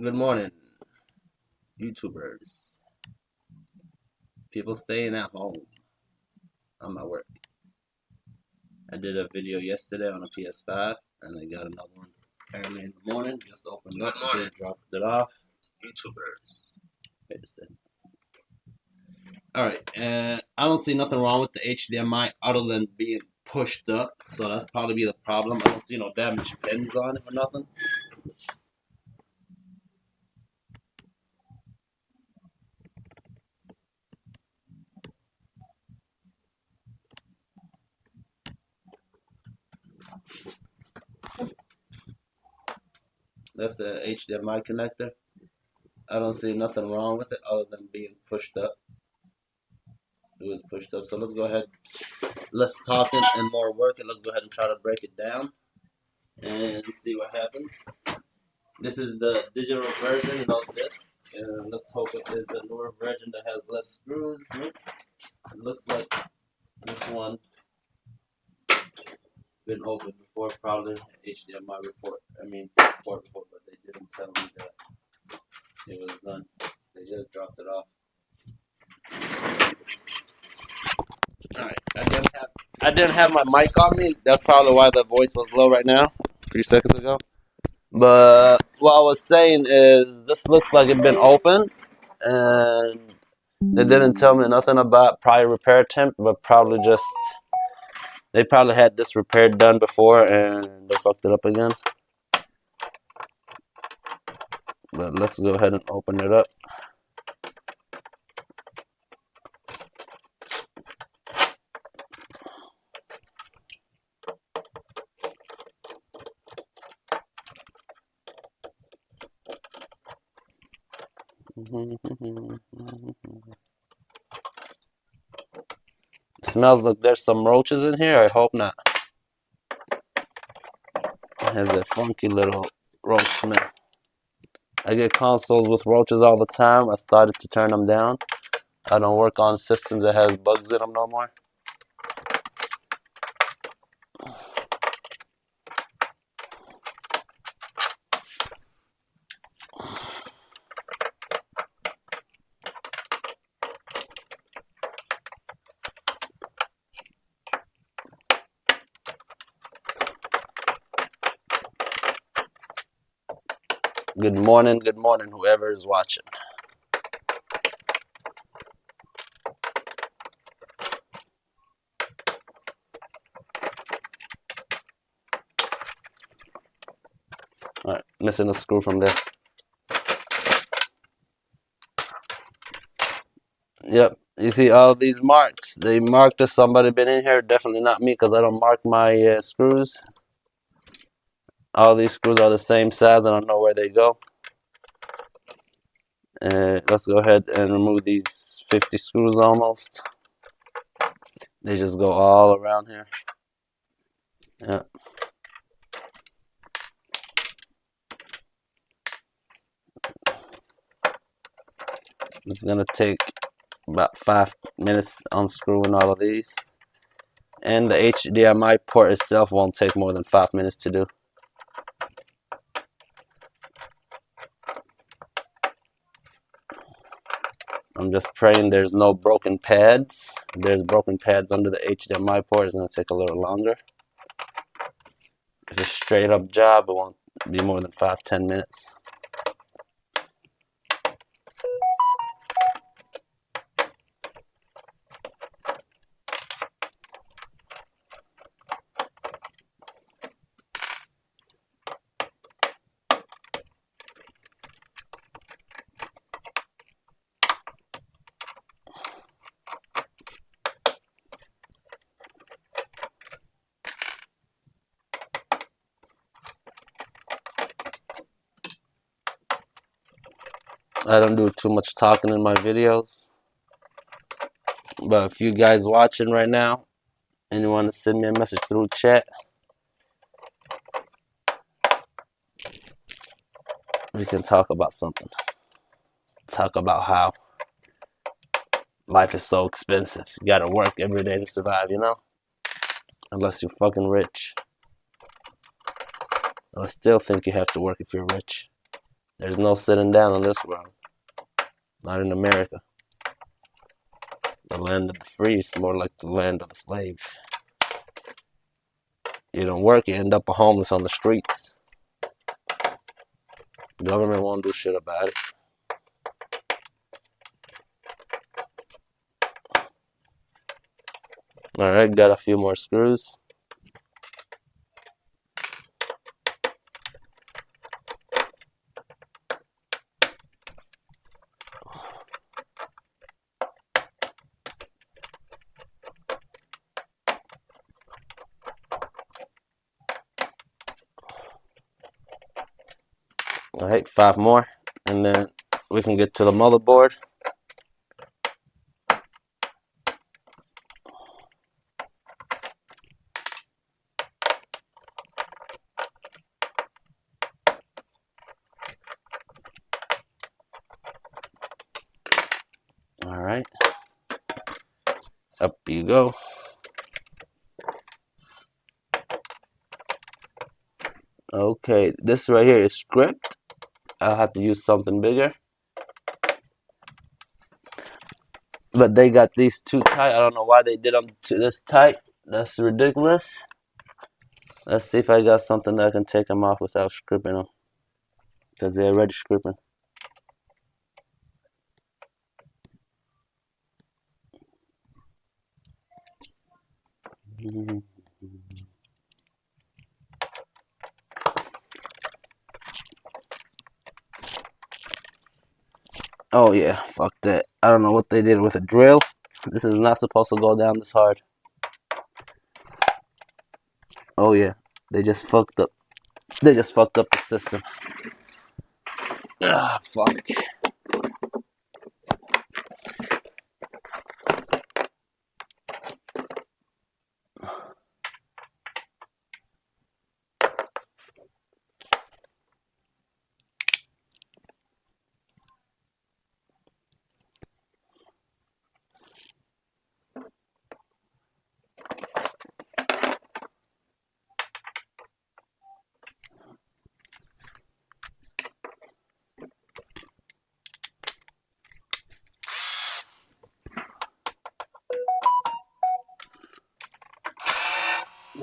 Good morning, YouTubers. People staying at home. I'm at work. I did a video yesterday on a PS5, and I got another one early in the morning. Just opened it up and dropped it off. YouTubers. Wait a second. Alright, I don't see nothing wrong with the HDMI other than being pushed up, so that's probably be the problem. I don't see no damaged pins on it or nothing. That's the HDMI connector. I don't see nothing wrong with it other than being pushed up. It was pushed up. So let's go ahead, less talking and more working. Let's go ahead and try to break it down and see what happens. This is the digital version of this. And let's hope it is the newer version that has less screws. It looks like this one been opened before, probably HDMI report. Port report, but they didn't tell me that it was done. They just dropped it off. Alright, I didn't have my mic on me. That's probably why the voice was low right now. 3 seconds ago. But what I was saying is this looks like it been open, and they didn't tell me nothing about prior repair attempt, but probably just they probably had this repair done before and they fucked it up again. But let's go ahead and open it up. Smells like there's some roaches in here. I hope not. It has a funky little roach smell. I get consoles with roaches all the time. I started to turn them down. I don't work on systems that has bugs in them no more. Good morning, whoever is watching. Alright, missing a screw from there. Yep, you see all these marks. They marked as somebody been in here. Definitely not me, because I don't mark my screws. All these screws are the same size. I don't know where they go. Let's go ahead and remove these 50 screws almost. They just go all around here. Yeah. It's gonna take about 5 minutes unscrewing all of these. And the HDMI port itself won't take more than 5 minutes to do. I'm just praying there's no broken pads. If there's broken pads under the HDMI port, it's going to take a little longer. If it's a straight up job, it won't be more than 5-10 minutes. I don't do too much talking in my videos, but if you guys watching right now and you want to send me a message through chat, we can talk about something. Talk about how life is so expensive. You gotta work every day to survive, you know? Unless you're fucking rich. I still think you have to work if you're rich. There's no sitting down in this world. Not in America. The land of the free is more like the land of the slave. You don't work, you end up a homeless on the streets. The government won't do shit about it. Alright, got a few more screws. Alright, 5 more, and then we can get to the motherboard. Alright, up you go. Okay, this right here is script. I'll have to use something bigger. But they got these too tight. I don't know why they did them this tight. That's ridiculous. Let's see if I got something that I can take them off without scripting them. Because they're already scripting. Oh yeah, fuck that. I don't know what they did with a drill. This is not supposed to go down this hard. Oh yeah, they just fucked up. They just fucked up the system. Ah, fuck.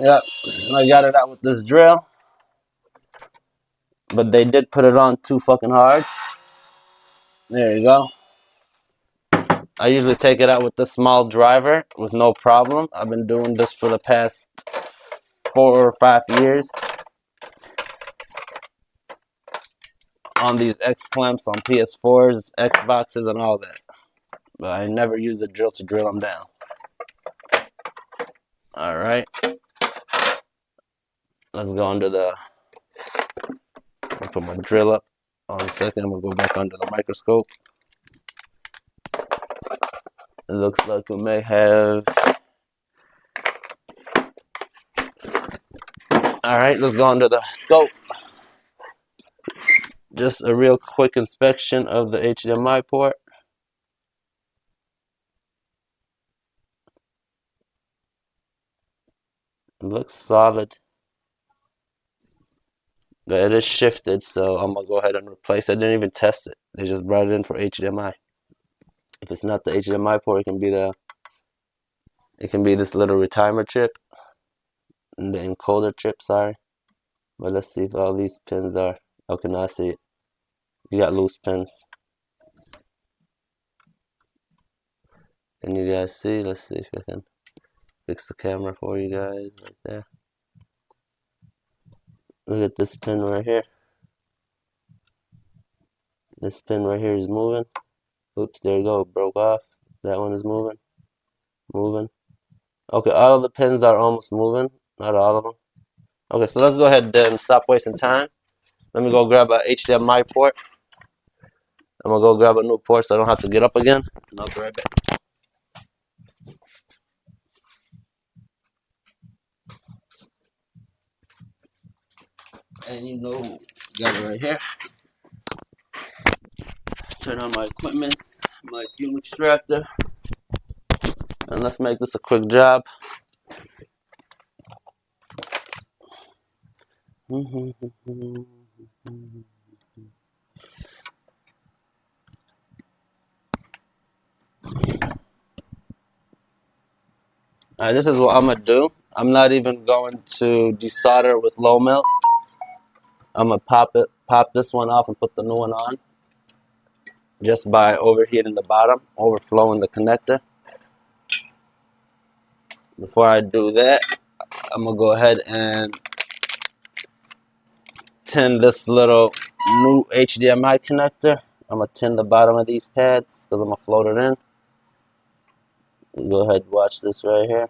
Yep, I got it out with this drill. But they did put it on too fucking hard. There you go. I usually take it out with the small driver with no problem. I've been doing this for the past 4 or 5 years. On these X clamps on PS4s, Xboxes, and all that. But I never use the drill to drill them down. Alright. Let's go under the... I'll put my drill up on a second. We'll go back under the microscope. It looks like we may have... Alright, let's go under the scope. Just a real quick inspection of the HDMI port. It looks solid. But it is shifted, so I'm going to go ahead and replace it. I didn't even test it. They just brought it in for HDMI. If it's not the HDMI port, it can be this little retimer chip. And the encoder chip, sorry. But let's see if all these pins are... Okay, now I see it. You got loose pins. Can you guys see? Let's see if I can fix the camera for you guys right there. Look at this pin right here. This pin right here is moving. Oops, there you go. It broke off. That one is moving. Moving. Okay, all of the pins are almost moving. Not all of them. Okay, so let's go ahead and stop wasting time. Let me go grab a HDMI port. I'm gonna go grab a new port so I don't have to get up again. And I'll be right back. And you know, got it right here. Turn on my equipment, my fume extractor, and let's make this a quick job. Alright, this is what I'm gonna do. I'm not even going to desolder with low melt. I'm gonna pop this one off and put the new one on just by overheating the bottom, overflowing the connector. Before I do that, I'm gonna go ahead and tin this little new HDMI connector. I'm gonna tin the bottom of these pads because I'm gonna float it in. Go ahead and watch this right here.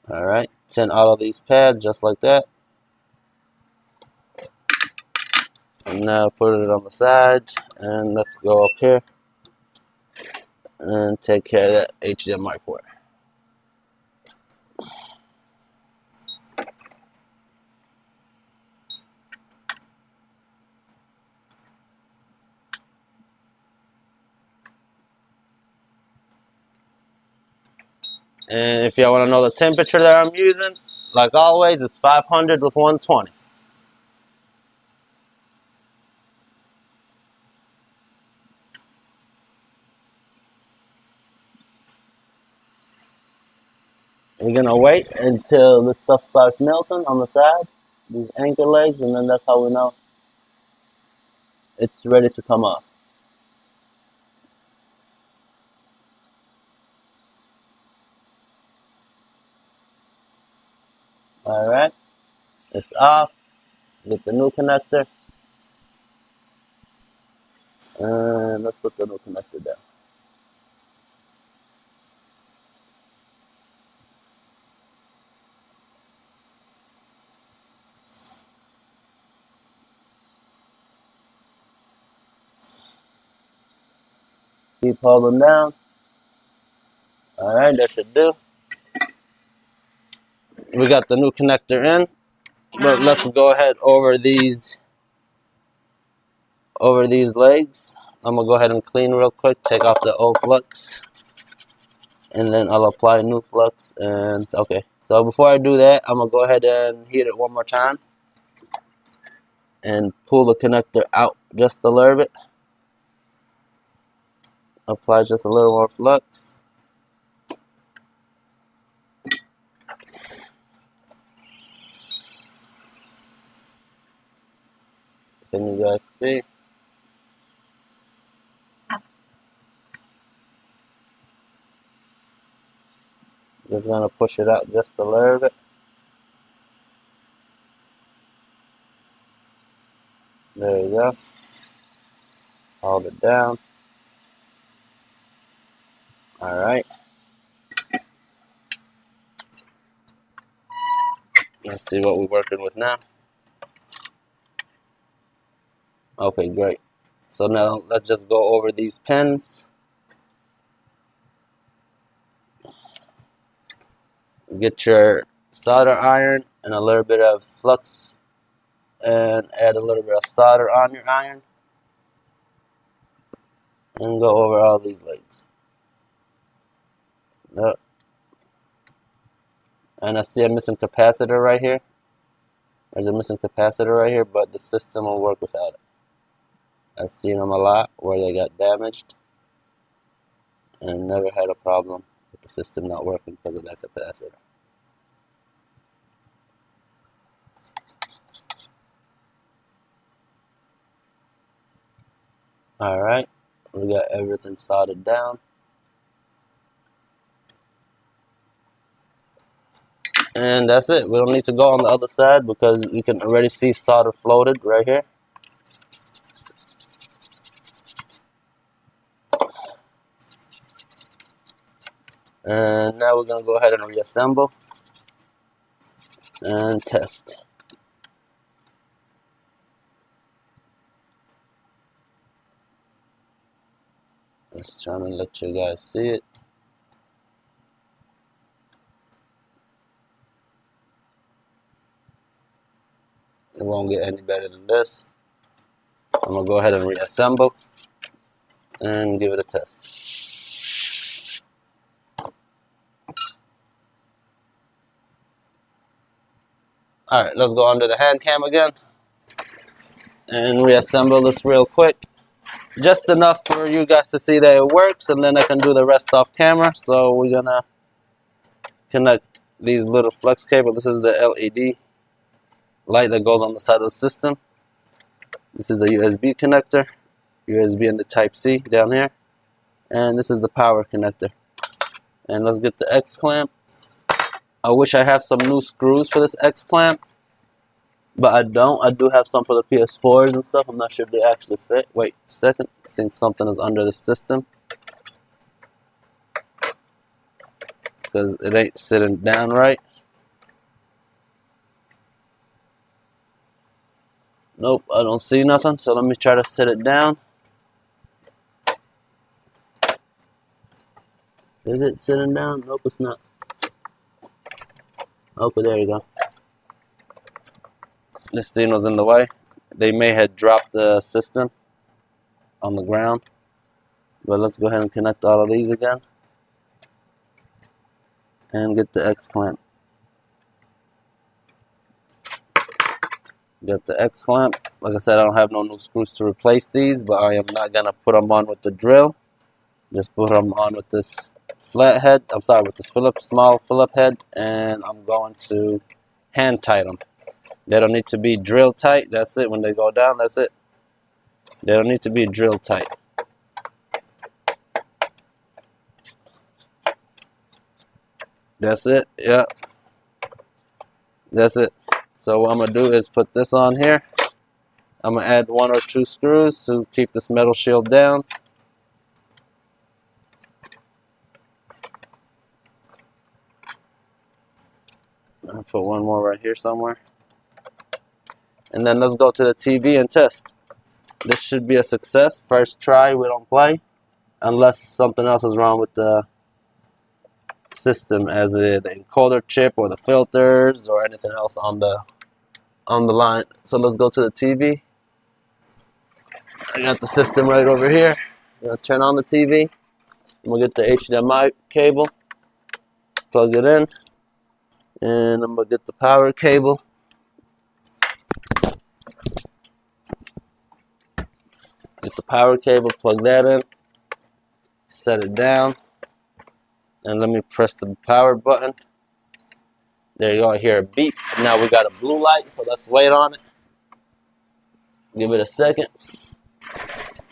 Alright, tin all of these pads just like that. And now put it on the side, and let's go up here and take care of that HDMI port. And if y'all want to know the temperature that I'm using, like always, it's 500 with 120. We're gonna wait until this stuff starts melting on the side, these anchor legs, and then that's how we know it's ready to come off. Alright, it's off. Get the new connector, and let's put the new connector down. Keep holding down. Alright, that should do. We got the new connector in, but let's go ahead over these legs. I'm gonna go ahead and clean real quick, take off the old flux, and then I'll apply new flux. And okay, so before I do that, I'm gonna go ahead and heat it one more time and pull the connector out just a little bit. Apply just a little more flux. Can you guys see? Just gonna push it out just a little bit. There you go. Hold it down. Alright. Let's see what we're working with now. Okay, great. So now let's just go over these pins. Get your solder iron and a little bit of flux and add a little bit of solder on your iron and go over all these legs. Yep. And I see a missing capacitor right here. There's a missing capacitor right here, but the system will work without it. I've seen them a lot where they got damaged and never had a problem with the system not working because of that capacitor. Alright, we got everything soldered down. And that's it. We don't need to go on the other side because you can already see solder floated right here. And now we're going to go ahead and reassemble and test. Just trying to let you guys see it. It won't get any better than this. I'm going to go ahead and reassemble and give it a test. Alright, let's go under the hand cam again. and reassemble this real quick. Just enough for you guys to see that it works, and then I can do the rest off camera. So we're gonna connect these little flex cable. This is the LED light that goes on the side of the system. This is the USB connector, USB and the Type-C down here, and this is the power connector. And let's get the X clamp. I wish I have some new screws for this X clamp, but I don't. I do have some for the PS4s and stuff. I'm not sure if they actually fit. Wait a second. I think something is under the system, because it ain't sitting down right. Nope, I don't see nothing. So let me try to sit it down. Is it sitting down? Nope, it's not. Okay, there you go. This thing was in the way. They may have dropped the system on the ground. But let's go ahead and connect all of these again. And get the X clamp. Got the X clamp. Like I said, I don't have no new screws to replace these, but I am not going to put them on with the drill. Just put them on with this flat head. I'm sorry, with this small Phillip head. And I'm going to hand tight them. They don't need to be drill tight. That's it. When they go down, that's it. They don't need to be drill tight. That's it. Yeah. That's it. So what I'm going to do is put this on here. I'm going to add 1 or 2 screws to keep this metal shield down. I'll put one more right here somewhere. And then let's go to the TV and test. This should be a success. First try, we don't play. Unless something else is wrong with the system, as the encoder chip or the filters or anything else on the line. So let's go to the TV. I got the system right over here. I'm gonna turn on the TV. I'm gonna get the HDMI cable, plug it in, and I'm gonna get the power cable. Get the power cable, plug that in, set it down, and let me press the power button. There you go, I hear a beep. Now we got a blue light, so let's wait on it. Give it a second.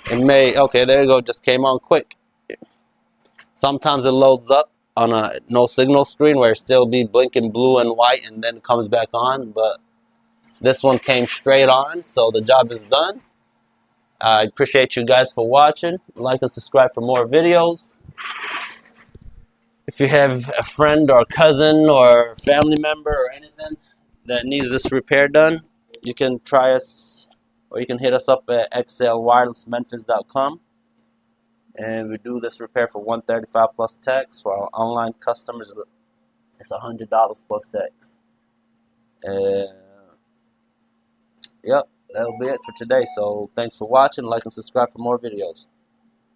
It may, okay, there you go, just came on quick. Sometimes it loads up on a no signal screen where it still be blinking blue and white and then it comes back on, but this one came straight on, so the job is done. I appreciate you guys for watching. Like and subscribe for more videos. If you have a friend or a cousin or family member or anything that needs this repair done, you can try us, or you can hit us up at xlwirelessmemphis.com. And we do this repair for $135 plus tax. For our online customers, it's $100 plus tax. Yep, that'll be it for today. So thanks for watching. Like and subscribe for more videos.